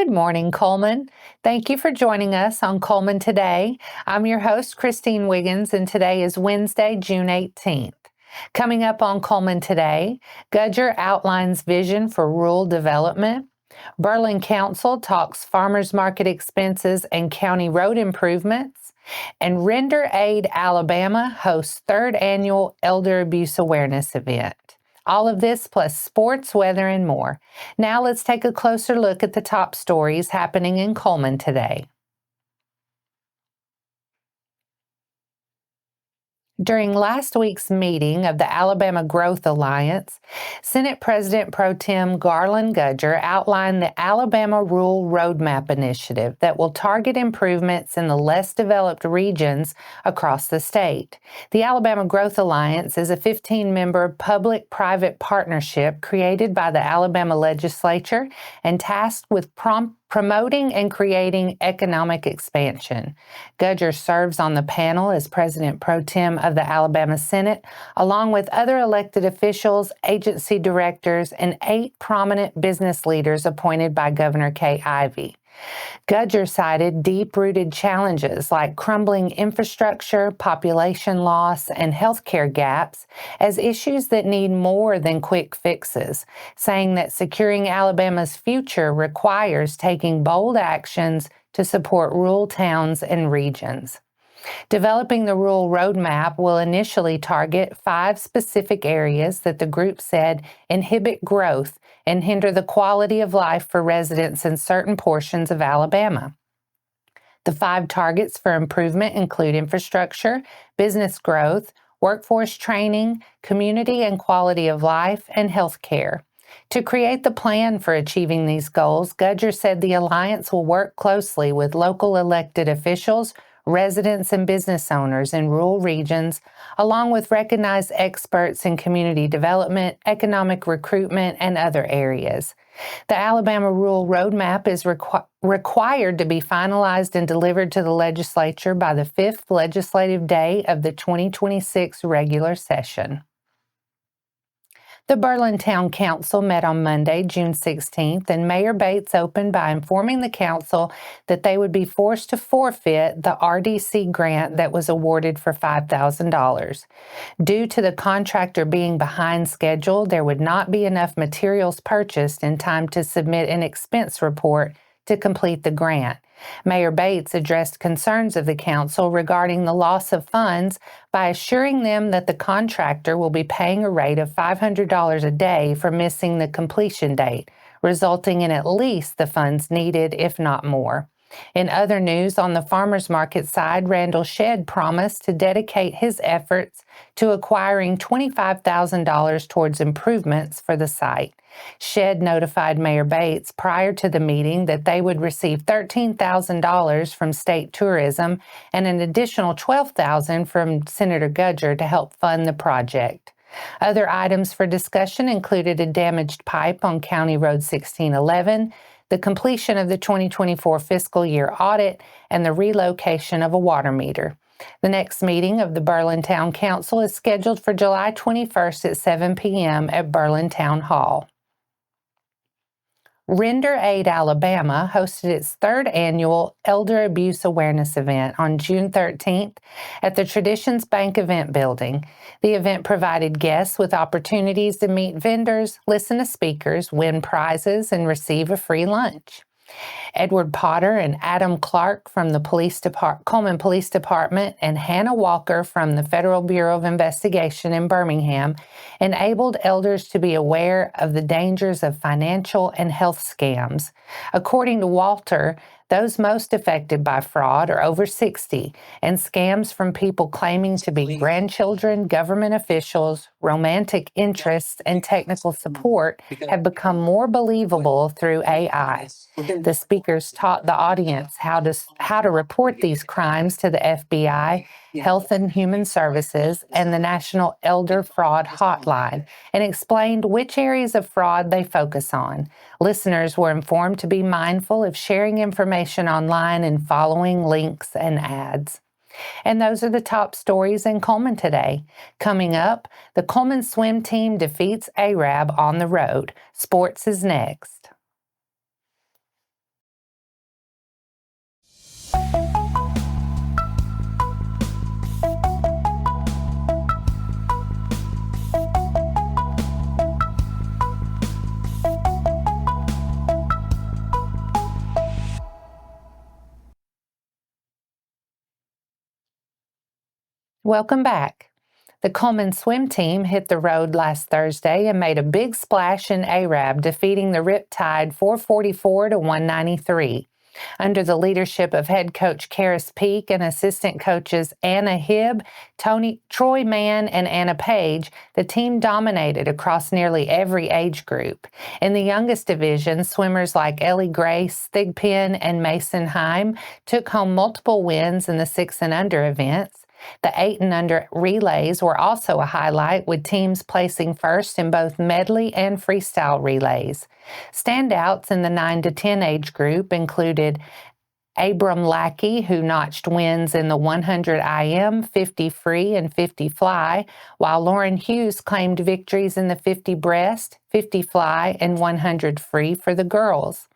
Good morning, Cullman. Thank you for joining us on Cullman Today. I'm your host, Christine Wiggins, and today is Wednesday, June 18th. Coming up on Cullman Today, Gudger outlines vision for rural development. Berlin Council talks farmers market expenses and county road improvements. And Render Aid Alabama hosts third annual elder abuse awareness event. All of this plus sports, weather, and more. Now let's take a closer look at the top stories happening in Cullman today. During last week's meeting of the Alabama Growth Alliance, Senate President Pro Tem Garlan Gudger outlined the Alabama Rural Roadmap Initiative that will target improvements in the less developed regions across the state. The Alabama Growth Alliance is a 15-member public-private partnership created by the Alabama legislature and tasked with promoting and creating economic expansion. Gudger serves on the panel as President Pro Tem of the Alabama Senate, along with other elected officials, agency directors, and 8 prominent business leaders appointed by Governor Kay Ivey. Gudger cited deep-rooted challenges like crumbling infrastructure, population loss, and healthcare gaps as issues that need more than quick fixes, saying that securing Alabama's future requires taking bold actions to support rural towns and regions. Developing the rural roadmap will initially target 5 specific areas that the group said inhibit growth and hinder the quality of life for residents in certain portions of Alabama. The 5 targets for improvement include infrastructure, business growth, workforce training, community and quality of life, and health care. To create the plan for achieving these goals, Gudger said the Alliance will work closely with local elected officials, residents and business owners in rural regions, along with recognized experts in community development, economic recruitment, and other areas. The Alabama Rural Roadmap is required to be finalized and delivered to the legislature by the 5th legislative day of the 2026 regular session. The Berlin Town Council met on Monday, June 16th, and Mayor Bates opened by informing the council that they would be forced to forfeit the RDC grant that was awarded for $5,000. Due to the contractor being behind schedule, there would not be enough materials purchased in time to submit an expense report to complete the grant. Mayor Bates addressed concerns of the council regarding the loss of funds by assuring them that the contractor will be paying a rate of $500 a day for missing the completion date, resulting in at least the funds needed, if not more. In other news, on the farmers market side, Randall Shedd promised to dedicate his efforts to acquiring $25,000 towards improvements for the site. Shedd notified Mayor Bates prior to the meeting that they would receive $13,000 from state tourism and an additional $12,000 from Senator Gudger to help fund the project. Other items for discussion included a damaged pipe on County Road 1611, the completion of the 2024 fiscal year audit, and the relocation of a water meter. The next meeting of the Berlin Town Council is scheduled for July 21st at 7 p.m. at Berlin Town Hall. Render Aid Alabama hosted its 3rd annual Elder Abuse Awareness event on June 13th at the Traditions Bank Event Building. The event provided guests with opportunities to meet vendors, listen to speakers, win prizes, and receive a free lunch. Edward Potter and Adam Clark from the Cullman Police Department and Hannah Walker from the Federal Bureau of Investigation in Birmingham enabled elders to be aware of the dangers of financial and health scams. According to Walter, those most affected by fraud are over 60, and scams from people claiming to be grandchildren, government officials, romantic interests, and technical support have become more believable through AI. The speakers taught the audience how to report these crimes to the FBI, Health and Human Services, and the National Elder Fraud Hotline, and explained which areas of fraud they focus on. Listeners were informed to be mindful of sharing information online and following links and ads. And those are the top stories in Cullman today. Coming up, the Cullman Swim Team defeats Arab on the road. Sports is next. Welcome back. The Cullman Swim Team hit the road last Thursday and made a big splash in Arab, defeating the Riptide 444 to 193. Under the leadership of head coach Karis Peak and assistant coaches Anna Hibb, Troy Mann, and Anna Page, the team dominated across nearly every age group. In the youngest division, swimmers like Ellie Grace, Thigpen, and Mason Heim took home multiple wins in the 6 and under events. The 8 and under relays were also a highlight, with teams placing first in both medley and freestyle relays. Standouts in the 9 to 10 age group included Abram Lackey, who notched wins in the 100 IM, 50 free, and 50 fly, while Lauren Hughes claimed victories in the 50 breast, 50 fly, and 100 free for the girls.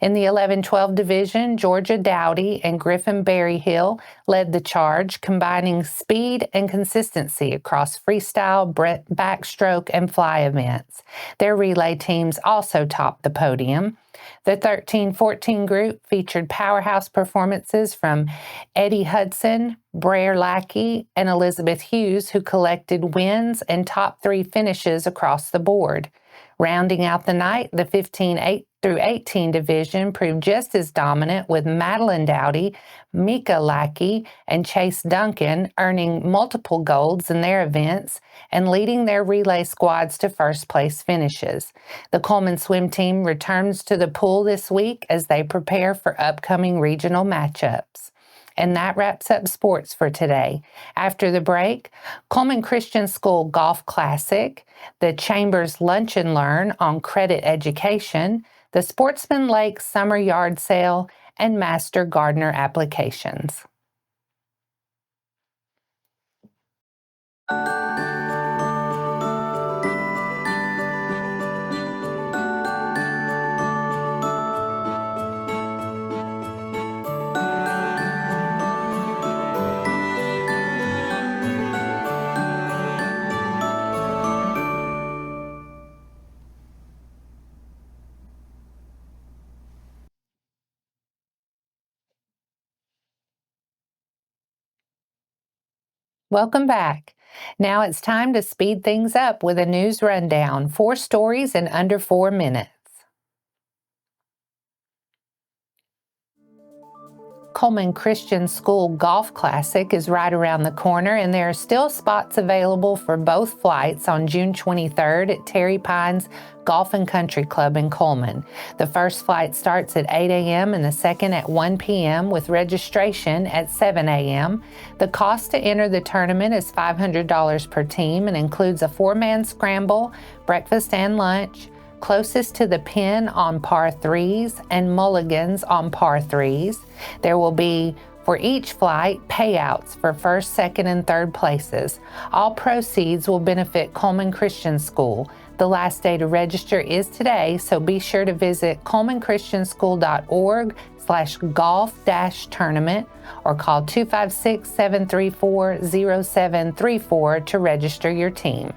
In the 11-12 division, Georgia Dowdy and Griffin Berryhill led the charge, combining speed and consistency across freestyle, backstroke, and fly events. Their relay teams also topped the podium. The 13-14 group featured powerhouse performances from Eddie Hudson, Brer Lackey, and Elizabeth Hughes, who collected wins and top 3 finishes across the board. Rounding out the night, the 15-8 through 18 division proved just as dominant, with Madeline Dowdy, Mika Lackey, and Chase Duncan earning multiple golds in their events and leading their relay squads to first place finishes. The Cullman Swim Team returns to the pool this week as they prepare for upcoming regional matchups. And that wraps up sports for today. After the break, Cullman Christian School Golf Classic, the Chambers Lunch and Learn on credit education, the Sportsman Lake Summer Yard Sale, and Master Gardener applications. Welcome back. Now it's time to speed things up with a news rundown. 4 stories in under 4 minutes. Cullman Christian School Golf Classic is right around the corner, and there are still spots available for both flights on June 23rd at Terry Pines Golf and Country Club in Cullman. The first flight starts at 8 a.m. and the second at 1 p.m. with registration at 7 a.m. The cost to enter the tournament is $500 per team and includes a 4-man scramble, breakfast and lunch, closest to the pin on par 3s, and mulligans on par 3s. There will be, for each flight, payouts for first, second, and third places. All proceeds will benefit Cullman Christian School. The last day to register is today, so be sure to visit cullmanchristianschool.org/golf-tournament or call 256-734-0734 to register your team.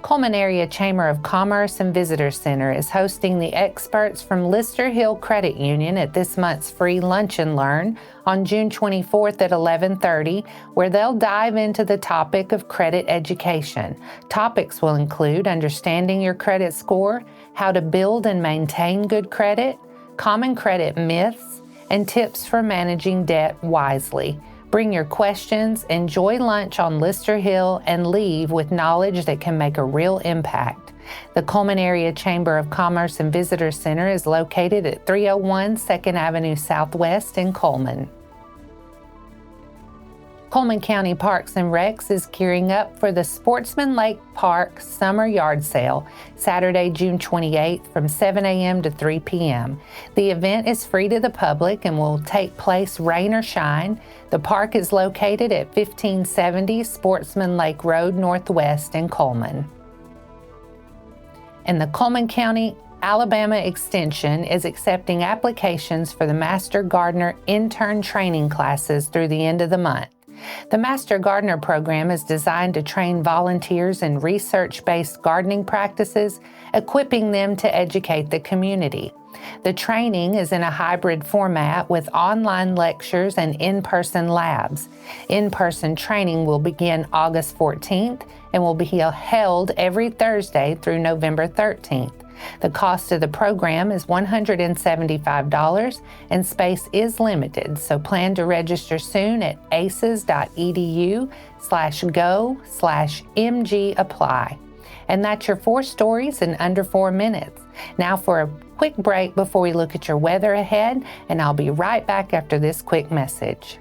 Cullman Area Chamber of Commerce and Visitor Center is hosting the experts from Lister Hill Credit Union at this month's free Lunch and Learn on June 24th at 11:30, where they'll dive into the topic of credit education. Topics will include understanding your credit score, how to build and maintain good credit, common credit myths, and tips for managing debt wisely. Bring your questions, enjoy lunch on Lister Hill, and leave with knowledge that can make a real impact. The Cullman Area Chamber of Commerce and Visitor Center is located at 301 2nd Avenue Southwest in Cullman. Cullman County Parks and Recs is gearing up for the Sportsman Lake Park Summer Yard Sale, Saturday, June 28th from 7 a.m. to 3 p.m. The event is free to the public and will take place rain or shine. The park is located at 1570 Sportsman Lake Road Northwest in Cullman. And the Cullman County Alabama Extension is accepting applications for the Master Gardener intern training classes through the end of the month. The Master Gardener program is designed to train volunteers in research-based gardening practices, equipping them to educate the community. The training is in a hybrid format with online lectures and in-person labs. In-person training will begin August 14th and will be held every Thursday through November 13th. The cost of the program is $175 and space is limited, so plan to register soon at aces.edu/go/mgapply. And that's your 4 stories in under 4 minutes. Now for a quick break before we look at your weather ahead, and I'll be right back after this quick message.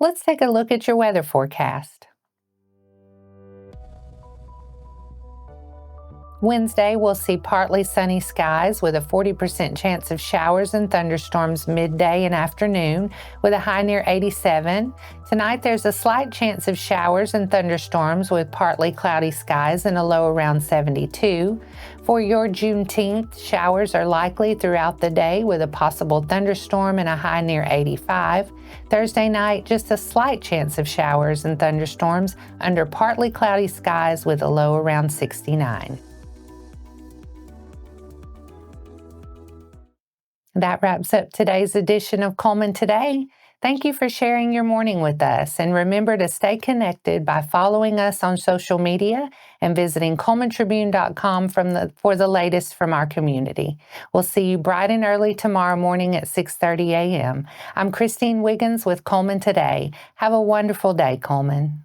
Let's take a look at your weather forecast. Wednesday, we'll see partly sunny skies with a 40% chance of showers and thunderstorms midday and afternoon with a high near 87. Tonight, there's a slight chance of showers and thunderstorms with partly cloudy skies and a low around 72. For your Juneteenth, showers are likely throughout the day with a possible thunderstorm and a high near 85. Thursday night, just a slight chance of showers and thunderstorms under partly cloudy skies with a low around 69. That wraps up today's edition of Cullman Today. Thank you for sharing your morning with us, and remember to stay connected by following us on social media and visiting CullmanTribune.com for the latest from our community. We'll see you bright and early tomorrow morning at 6:30 a.m. I'm Christine Wiggins with Cullman Today. Have a wonderful day, Cullman.